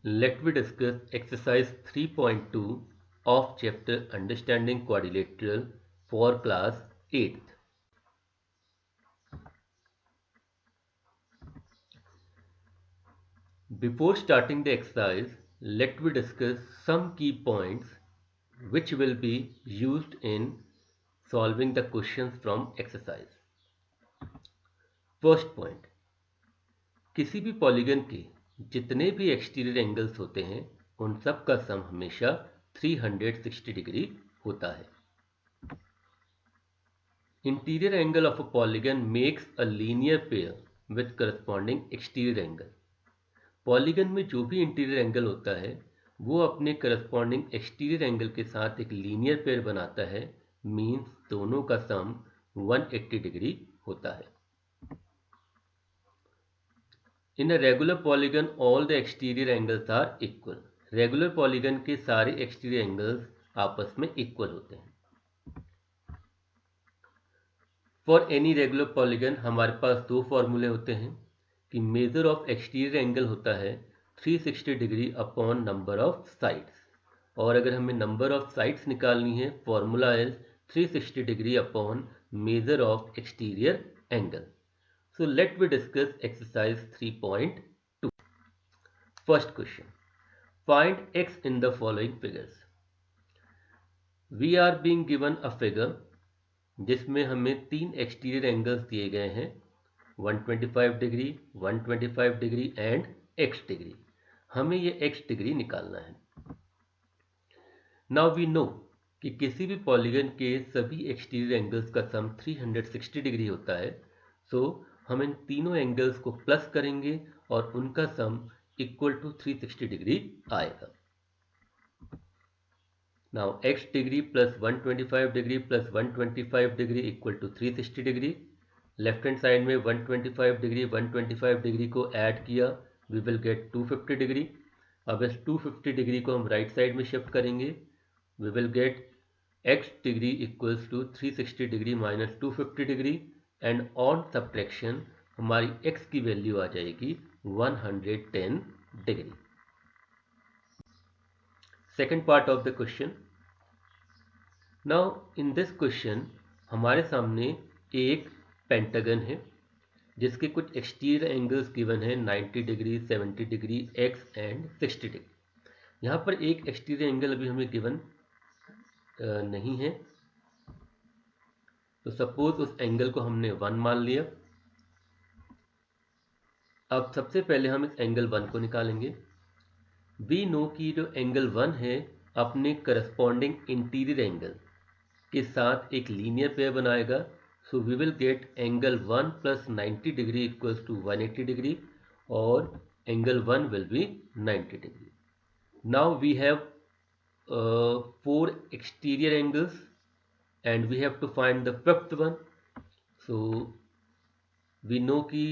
Let we discuss exercise 3.2 of chapter Understanding Quadrilateral for class 8th. Before starting the exercise, let we discuss some key points which will be used in solving the questions from exercise. First point, किसी भी polygon के जितने भी exterior angles होते हैं उन सब का सम हमेशा 360 डिग्री होता है. Interior angle of a polygon makes a linear pair with corresponding exterior angle. Polygon में जो भी इंटीरियर एंगल होता है वो अपने करस्पॉन्डिंग एक्सटीरियर एंगल के साथ एक लीनियर पेयर बनाता है, मींस दोनों का सम 180 डिग्री होता है. In a regular polygon all the exterior angles are equal. Regular polygon के सारे एक्सटीरियर एंगल्स आपस में इक्वल होते हैं. फॉर एनी रेगुलर पॉलीगन हमारे पास दो फॉर्मूले होते हैं कि मेजर ऑफ एक्सटीरियर एंगल होता है 360 degree upon number of sides, और अगर हमें नंबर ऑफ साइड्स निकालनी है formula is 360 degree upon measure of exterior angle. So let we discuss exercise 3.2. First question. Find x in the following figures. We are being given a figure जिसमें हमें तीन exterior angles दिए गए हैं 125 degree, 125 degree and x degree. हमें ये x degree निकालना है. नाउ वी नो कि किसी भी पॉलीगन के सभी एक्सटीरियर एंगल्स का सम 360 डिग्री होता है. सो हम इन तीनों एंगल्स को प्लस करेंगे और उनका सम इक्वल टू 360 डिग्री आएगा. Now x degree plus 125 degree plus 125 degree equal to 360 degree. Left hand side में 125 डिग्री 125 डिग्री को ऐड किया, वी विल गेट 250 डिग्री. अब इस 250 डिग्री को हम राइट साइड में शिफ्ट करेंगे, we will get x degree equals to 360 degree minus 250 degree and on subtraction हमारी x की वैल्यू आ जाएगी 110 degree. Second part of the question. Now in this question हमारे सामने एक पेंटागन है जिसके कुछ एक्सटीरियर एंगल्स गिवन है 90 degree, 70 degree, x and 60 degree. यहाँ पर एक एक्सटीरियर एंगल अभी हमें गिवन नहीं है, तो सपोज उस एंगल को हमने 1 मान लिया. अब सबसे पहले हम इस एंगल 1 को निकालेंगे. वी नो कि जो एंगल 1 है अपने करस्पॉन्डिंग इंटीरियर एंगल के साथ एक लीनियर पेयर बनाएगा. So we will get angle 1 plus 90 degree equals to 180 degree और angle 1 will be 90 degree. Now we have 4 exterior angles and we have to find the fifth one. So we know कि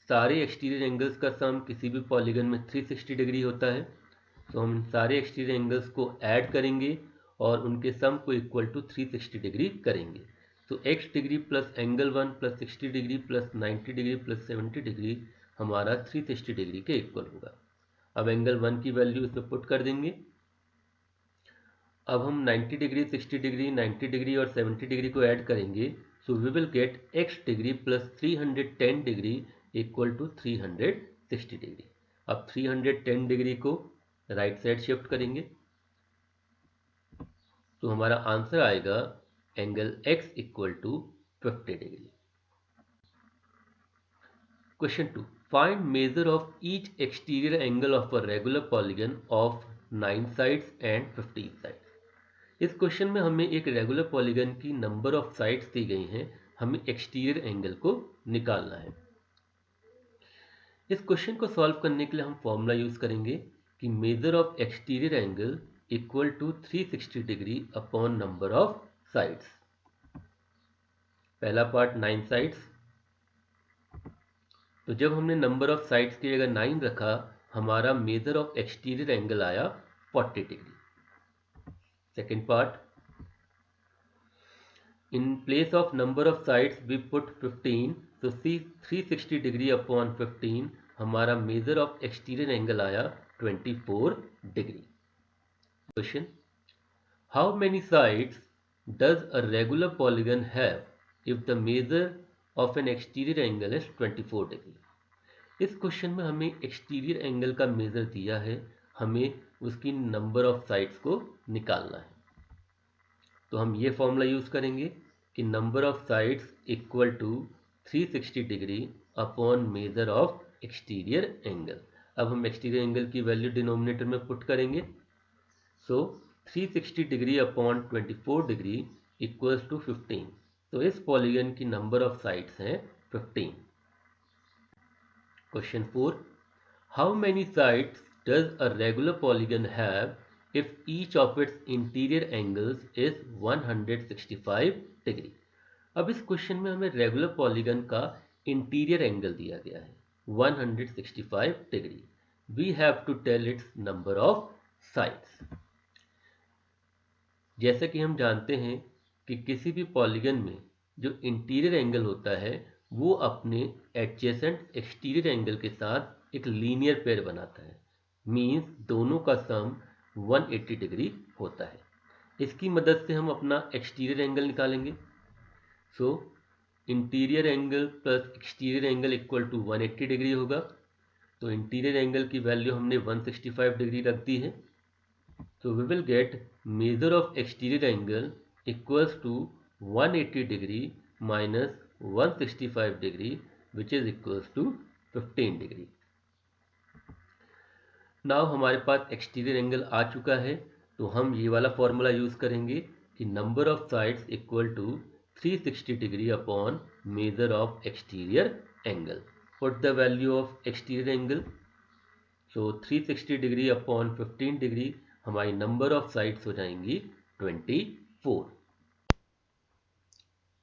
सारे exterior angles का सम किसी भी polygon में 360 degree होता है. तो हम इन सारे एक्सटीरियर एंगल्स को ऐड करेंगे और उनके सम को इक्वल टू 360 डिग्री करेंगे. तो x degree plus angle 1 plus 60 degree plus 90 degree plus 70 degree हमारा 360 डिग्री के इक्वल होगा. अब एंगल 1 की वैल्यू इस पर पुट कर देंगे. अब हम 90 डिग्री, 60 डिग्री, 90 डिग्री और 70 डिग्री को ऐड करेंगे. So we will get x degree plus 310 degree equal to 360 degree. अब 310 डिग्री को राइट साइड शिफ्ट करेंगे तो हमारा आंसर आएगा angle x equal to 50 degree. Question 2. Find measure of each exterior angle of a regular polygon of 9 sides and 15 sides. इस question में हमें एक रेगुलर पॉलीगन की नंबर ऑफ साइड्स दी गई हैं, हमें एक्सटीरियर एंगल को निकालना है. इस क्वेश्चन को सॉल्व करने के लिए हम फॉर्मूला यूज करेंगे कि measure of exterior angle equal to 360 degree upon number of sides. पहला पार्ट 9 साइड्स, तो जब हमने नंबर ऑफ साइड्स की जगह 9 रखा हमारा मेजर ऑफ एक्सटीरियर एंगल आया 40 degree. Second part, in place of number of sides we put 15. So see 360 degree upon 15 हमारा मेजर ऑफ एक्सटीरियर एंगल आया 24 degree. Question, how many sides does a regular polygon have if the measure of N exterior angle is 24 degree. इस question में हमें exterior angle का major दिया है, हमें उसकी नंबर ऑफ साइड्स को निकालना है। तो हम ये फॉर्मूला यूज करेंगे कि number of sides equal to 360 degree upon measure of exterior angle. अब हम एक्सटीरियर एंगल की वैल्यू डिनोमिनेटर में पुट करेंगे। So 360 degree upon 24 degree equals to 15। तो इस पॉलीगन की नंबर ऑफ साइड्स हैं 15। Question 4, how many sides does a regular polygon have if each of its interior angles is 165 degree. अब इस question में हमें रेगुलर पॉलीगन का इंटीरियर एंगल दिया गया है 165 degree. We have to tell its number of sides. जैसे कि हम जानते हैं कि किसी भी पॉलीगन में जो इंटीरियर एंगल होता है वो अपने एडजेसेंट एक्सटीरियर एंगल के साथ एक लीनियर पेयर बनाता है, मीन्स दोनों का सम 180 डिग्री होता है। इसकी मदद से हम अपना एक्सटीरियर एंगल निकालेंगे। So interior angle plus exterior angle equal to 180 degree होगा। तो इंटीरियर एंगल की वैल्यू हमने 165 डिग्री रख दी है। तो we will get measure of exterior angle equals to 180 degree minus 165 degree which is equals to 15 degree. Now हमारे पास एक्सटीरियर एंगल आ चुका है, तो हम ये वाला फॉर्मूला यूज करेंगे कि number of sides equal to 360 degree upon measure of exterior angle. Put the value of exterior angle. So 360 degree upon 15 degree, हमारी नंबर ऑफ साइड्स हो जाएंगी 24।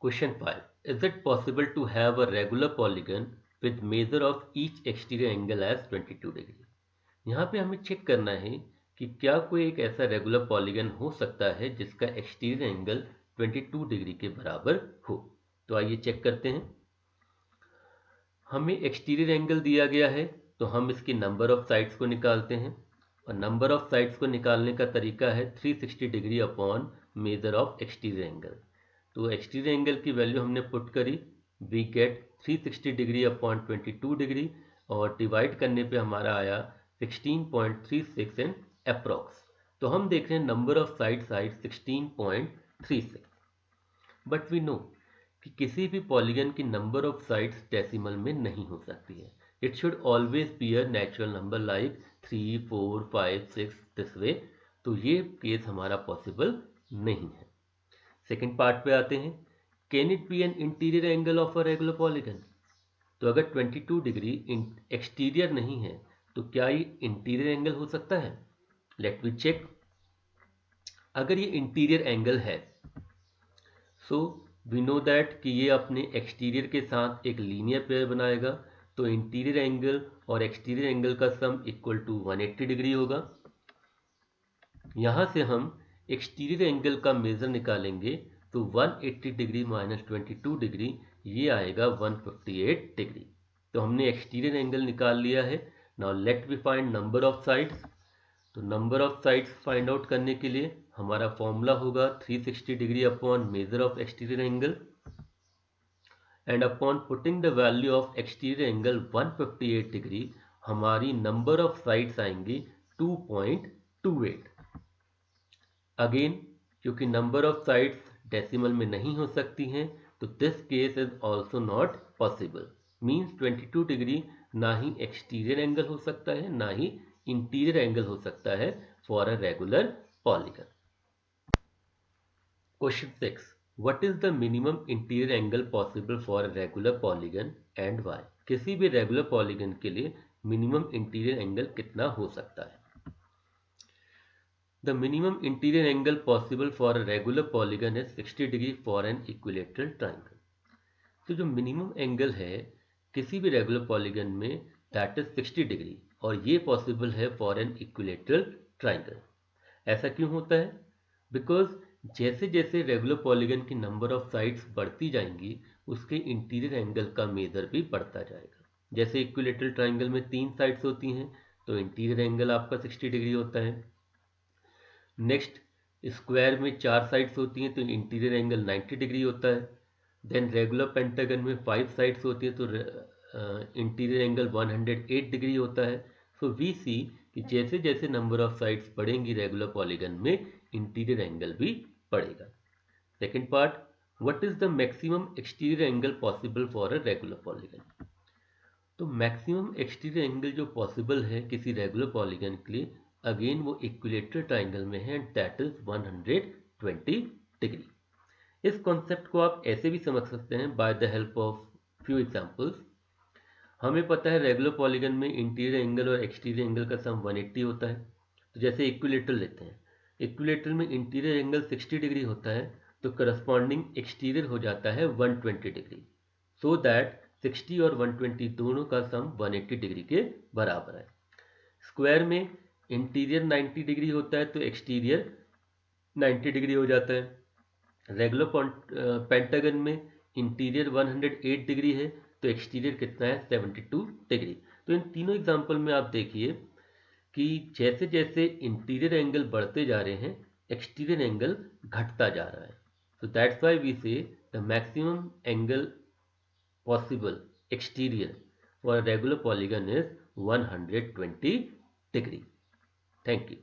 Question 5, is it possible to have a regular polygon with measure of each exterior angle as 22 degree. यहाँ पे हमें check करना है कि क्या कोई एक ऐसा रेगुलर पॉलीगन हो सकता है जिसका एक्सटीरियर एंगल 22 डिग्री के बराबर हो। तो आइए चेक करते हैं। हमें एक्सटीरियर एंगल दिया गया है, तो हम इसकी नंबर ऑफ साइड्स को निकालते हैं, और नंबर ऑफ साइड्स को निकालने का तरीका है 360 degree upon measure of exterior angle. तो एक्सटीरियर एंगल की वैल्यू हमने पुट करी, we get 360 degree upon 22 degree, और डिवाइड करने पे हमारा आया 16.36 एंड अप्रॉक्स। तो हम देख रहे हैं number of side 16.36। But we know कि किसी भी पॉलीगन की नंबर ऑफ साइड्स डेसिमल में नहीं हो सकती है। It should always be a natural number like 3, 4, 5, 6 this way. तो ये केस हमारा पॉसिबल नहीं है। सेकेंड पार्ट पे आते हैं, can it be an interior angle of a regular polygon. तो अगर 22 डिग्री एक्सटीरियर नहीं है तो क्या ये इंटीरियर एंगल हो सकता है? Let me check. अगर ये इंटीरियर एंगल है, सो वी नो दैट कि ये अपने एक्सटीरियर के साथ एक लीनियर पेयर बनाएगा। तो इंटीरियर एंगल और एक्सटीरियर एंगल का सम इक्वल टू 180 डिग्री होगा। यहां से हम एक्सटीरियर एंगल का मेजर निकालेंगे, तो 180 डिग्री माइनस 22 डिग्री, ये आएगा 158 डिग्री। तो हमने एक्सटीरियर एंगल निकाल लिया है। Now let we find number of sides. तो number of sides find out करने के लिए हमारा फॉर्मूला होगा 360 degree upon measure of exterior angle, and upon putting the value of exterior angle 158 degree, हमारी नंबर ऑफ साइड्स आएंगी 2.28। Again क्योंकि number of sides decimal में नहीं हो सकती हैं, तो this case is also not possible. Means 22 degree ना ही एक्सटीरियर एंगल हो सकता है ना ही इंटीरियर एंगल हो सकता है for a regular polygon. Question 6, what is the minimum interior angle possible for a regular polygon and why. किसी भी रेगुलर पॉलीगन के लिए मिनिमम इंटीरियर एंगल कितना हो सकता है? The minimum interior angle possible for a regular polygon is 60 degree for an equilateral triangle. तो जो मिनिमम एंगल है किसी भी रेगुलर पॉलीगन में दैट इज 60 डिग्री, और ये पॉसिबल है फॉर एन इक्विलेटरल ट्राइंगल। ऐसा क्यों होता है? बिकॉज जैसे जैसे रेगुलर पॉलीगन की नंबर ऑफ साइड्स बढ़ती जाएंगी उसके इंटीरियर एंगल का मेजर भी बढ़ता जाएगा। जैसे इक्विलेटरल ट्राइंगल में 3 साइड्स होती हैं, तो इंटीरियर एंगल आपका 60 डिग्री होता है। नेक्स्ट, स्क्वायर में 4 साइड्स होती हैं तो इंटीरियर एंगल 90 डिग्री होता है। देन रेगुलर पेंटागन में 5 साइड्स होती हैं तो इंटीरियर एंगल 108 डिग्री होता है। सो वी सी कि जैसे जैसे नंबर ऑफ साइड्स बढ़ेंगी रेगुलर पॉलीगन में, इंटीरियर एंगल भी बढ़ेगा। Second part, what is the maximum exterior angle possible for a regular polygon. तो मैक्सिमम एक्सटीरियर एंगल जो पॉसिबल है किसी रेगुलर पॉलीगन के लिए, अगेन वो इक्विलेटरल ट्राइंगल में है, एंड दैट इज 120 डिग्री। इस कॉन्सेप्ट को आप ऐसे भी समझ सकते हैं by the help of few examples. हमें पता है रेगुलर पॉलीगन में इंटीरियर एंगल और एक्सटीरियर एंगल का सम 180 होता है। तो जैसे इक्विलेटरल लेते हैं, इक्विलेटरल में इंटीरियर एंगल 60 डिग्री होता है तो करस्पॉन्डिंग एक्सटीरियर हो जाता है 120 डिग्री। सो दैट 60 और 120 दोनों का सम 180 डिग्री के बराबर है। स्क्वायर में इंटीरियर 90 डिग्री होता है तो एक्सटीरियर 90 डिग्री हो जाता है। रेगुलर पेंटागन में इंटीरियर 108 डिग्री है तो एक्सटीरियर कितना है, 72 डिग्री। तो इन तीनों एग्जांपल में आप देखिए कि जैसे जैसे इंटीरियर एंगल बढ़ते जा रहे हैं, एक्सटीरियर एंगल घटता जा रहा है। So that's why we say the maximum angle possible exterior for a regular polygon is 120 degree. Thank you.